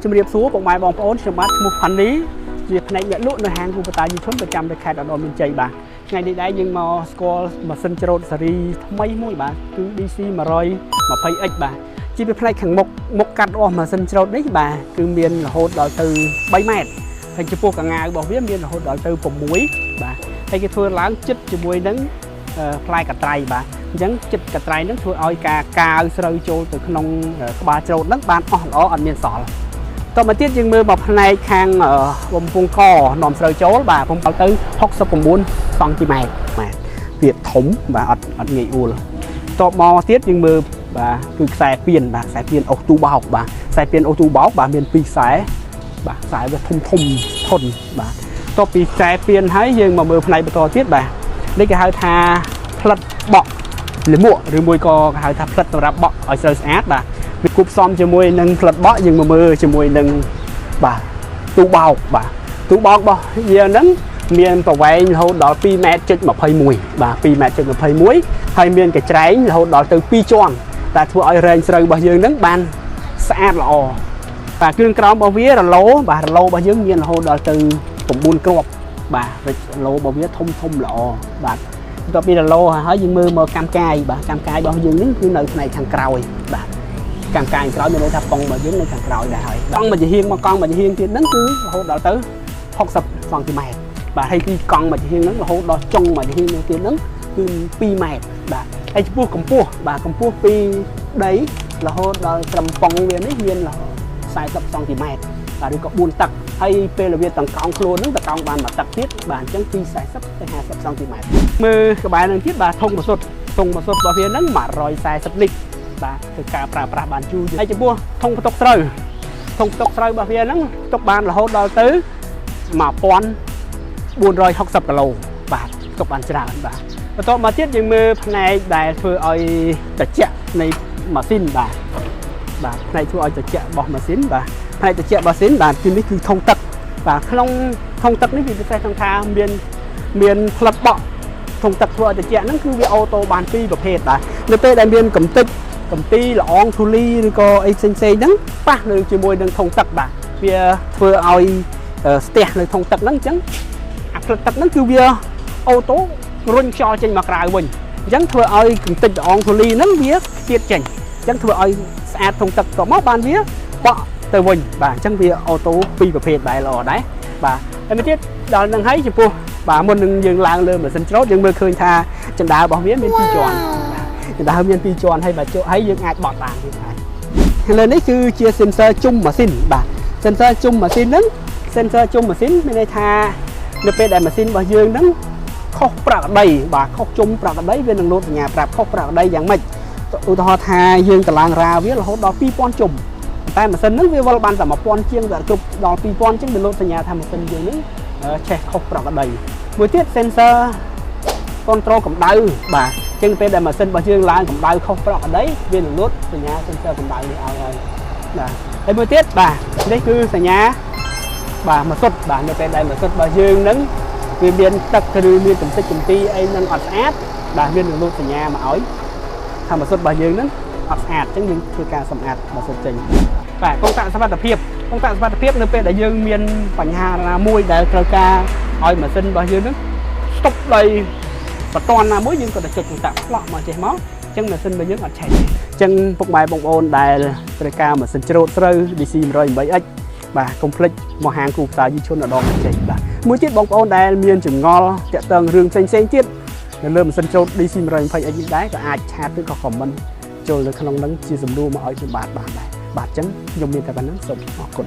ជំរាបសួរពុកម៉ែបងប្អូនខ្ញុំបាទឈ្មោះផាន់នីជាផ្នែកអ្នកលក់នៅហាងគូបតាយីធុនប្រចាំនៅខេត្តឧត្តរមានជ័យបាទថ្ងៃនេះដែរយើងមកស្គាល់ម៉ាស៊ីនច្រូតស៊េរីថ្មីមួយបាទគឺ DC 120X បាទជាផ្នែកខាងមុខកាត់អស់ម៉ាស៊ីនច្រូតនេះបាទគឺមានរហូតដល់ទៅ3ម៉ែត្រហើយចំពោះកង្ងាវរបស់វាមានរហូតដល់ទៅ6បាទហើយគេធ្វើឡើងចិត្តជាមួយនឹងផ្លែកត្រៃបាទអញ្ចឹងចិត្តកត្រៃហ្នឹងធ្វើឲ្យការកាវស្រូវចូលទៅក្នុងក្បាលច្រូតហ្នឹងបានអស់ល្អអត់មានសល់តមកទៀតយើងមើលមកផ្នែកខាងបំពង់កនាំស្រូវចូលបាទបំផុតទៅ69សង់ទីម៉ែត្របាទវាធំបាទអត់ងាយអួលតមកទៀតយើងមើលបាទគឺខ្សែពៀនបាទខ្សែពៀនអូសទូបោកបាទខ្សែពៀនអូសទូបោកបាទមាន2ខ្សែបាទខ្សែវាធំធនបាទតពីខ្សែពៀនហើយយើងមកមើលផ្នែកបន្តទៀតបាទនេះគេហៅថាផ្លិតបក់លាមកឬមួយក៏គេហៅថាផ្លិតសម្រាប់បក់ឲ្យស្រូវស្អាតបាទវាគប់ផ្សំជាមួយនឹងផ្លិតបក់យើងមកមើលជាមួយនឹងបាទទូបោកបាទទូបោករបស់វាហ្នឹងមានប្រវែងរហូតដល់2.21 ម៉ែត្របាទ2.21 ម៉ែត្រហើយមានកញ្ច្រែងរហូតដល់ទៅ2ជាន់តែធ្វើឲ្យរែងស្រូវរបស់យើងហ្នឹងបានស្អាតល្អបាទគ្រឿងក្រោមរបស់វារឡូបាទរឡូរបស់យើងមានរហូតដល់ទៅ9គ្រាប់បាទរឡូរបស់វាធំល្អបាទបន្ទាប់ពីរឡូហើយយើងមើលមកកម្មកាយបាទកម្មកាយរបស់យើងនេះគឺនៅផ្នែកខាងក្រោយបាទកម្មកាយក្រោយមានន័យថាប៉ុងរបស់យើងនៅខាងក្រោយដែរហើយកង់មួយជាហៀងមកកង់មួយជាហៀងទៀតហ្នឹងគឺរហូតដល់ទៅ60សង់ទីម៉ែត្របាទហើយពីកង់មួយជាហៀងហ្នឹងរហូតដល់ចុងមួយជាហៀងទៀតហ្នឹងគឺ2ម៉ែត្របាទហើយចំពោះកម្ពស់បាទកម្ពស់ពីដីរហូតដល់ត្រឹមប៉ុងវានេះមាន40សង់ទីម៉ែត្របាទឬក៏4តឹកហើយពេលវាតង្កោងខ្លួនហ្នឹងតង្កោងបានមួយតឹកទៀតបាទអញ្ចឹងពី40ទៅ50សង់ទីម៉ែត្រមើលក្បែរហ្នឹងទៀតបាទធុងម៉ាស៊ុតរបស់វាហ្នឹង140លីត្របាទធ្វើការប្រើប្រាស់បានយូរហើយចំពោះធុងផ្ទុកស្រូវរបស់វាហ្នឹងផ្ទុកបានរហូតដល់ទៅ1460គីឡូបាទផ្ទុកបានច្រើនបាទបន្ទាប់មកទៀតយើងមើលផ្នែកដែលធ្វើឲ្យត្រជាក់នៃម៉ាស៊ីនបាទផ្នែកធ្វើឲ្យត្រជាក់របស់ម៉ាស៊ីនបាទផ្នែកត្រជាក់ម៉ាស៊ីនបាទទីនេះគឺធុងទឹកបាទក្នុងធុងទឹកនេះវាពិសេសក្នុងថាមានផ្លិតបក់ធុងទឹកធ្វើឲ្យត្រជាក់ហ្នឹងគឺវាអូតូបានពីរប្រភេទបាទនៅពេលដែលមានកំទីល្អងធូលីឬក៏អីផ្សេងហ្នឹងប៉ះនៅជាមួយនឹងធុងទឹកបាទវាធ្វើឲ្យស្ទះនៅធុងទឹកហ្នឹងអញ្ចឹងអាផ្លិតទឹកហ្នឹងគឺវាអូតូរុញខ្យល់ចេញមកក្រៅវិញអញ្ចឹងធ្វើឲ្យកំតិចល្អងធូលីហ្នឹងវាខ្ទាតចេញអញ្ចឹងធ្វើឲ្យស្អាតធុងទឹកទៅមកបានវាបក់ទៅវិញបាទអញ្ចឹងវាអូតូពីរប្រភេទដែរល្អដែរបាទហើយមួយទៀតដល់នឹងហើយចំពោះបាទមុននឹងយើងឡើងលើម៉ាស៊ីនច្រូតយើងមើលឃើញថាចណ្ដាលរបស់វាមាន2ជាន់ចណ្ដាលមាន2ជាន់ហើយបាទហើយយើងអាចបត់បានទៀតហើយលើនេះគឺជា sensor ជុំម៉ាស៊ីនបាទ sensor ជុំម៉ាស៊ីនហ្នឹង sensor ជុំម៉ាស៊ីនមានន័យថានៅពេលដែលម៉ាស៊ីនរបស់យើងហ្នឹងខុសប្រក្រតីបាទខុសជុំប្រក្រតីវានឹងលោតសញ្ញាប្រាប់ខុសប្រក្រតីយ៉ាងម៉េចឧទាហរណ៍ថាយើងតម្លើងរាវារហូតដល់2000ជុំតែម៉ាស៊ីនហ្នឹងវាវិលបានតែ1000ជាងវាគ្រប់ដល់2000អញ្ចឹងវាលោតសញ្ញាថាម៉ាស៊ីនយើងហ្នឹងឆេះខុសប្រក្រតីមួយទៀត sensor control កម្ដៅបាទអញ្ចឹងពេលដែលម៉ាស៊ីនរបស់យើងឡើងកម្ដៅខុសប្រក្រតីវានឹងលោតសញ្ញា sensor កម្ដៅនេះឲ្យហើយបាទហើយមួយទៀតបាទនេះគឺសញ្ញាបាទម៉ាស៊ុតបាទនៅពេលដែលម៉ាស៊ុតរបស់យើងហ្នឹងវាមានទឹកឬមានកម្ទេចកំទីអីហ្នឹងអត់ស្អាតបាទវានឹងលោតសញ្ញាមកឲ្យថាម៉ាស៊ុតរបស់យើងហ្នឹងអត់ស្អាតអញ្ចឹងយើងធ្វើការសម្អាតម៉ាស៊ុតចេញបាទកងតាក់សុវត្ថិភាពនៅពេលដែលយើងមានបញ្ហាណាមួយដែលត្រូវការឲ្យម៉ាស៊ីនរបស់យើងហ្នឹងស្តុបដោយបន្ទាន់ណាមួយយើងក៏ទៅចុចកងតាក់ផ្លោះមកចេះមកអញ្ចឹងម៉ាស៊ីនរបស់យើងអត់ឆេះអញ្ចឹងពុកម៉ែបងប្អូនដែលត្រូវការម៉ាស៊ីនច្រូតស្រូវ DC 108X បាទកុំភ្លេចមកហាងគូផ្សារយីឈុនឧត្តរមានជ័យបាទមួយទៀតបងប្អូនដែលមានចម្ងល់តាក់ទងរឿងផ្សេងទៀតនៅលើម៉ាស៊ីនច្រូត DC 108X នេះដែរក៏អាចឆាតឬក៏ comment ចូលនៅក្នុងហ្នឹងជាសំណួរមកឲ្យខ្ញុំបាទបានដែរបាទអញ្ចឹងខ្ញុំមានតែប៉ុណ្្នឹងសូមអរគុណ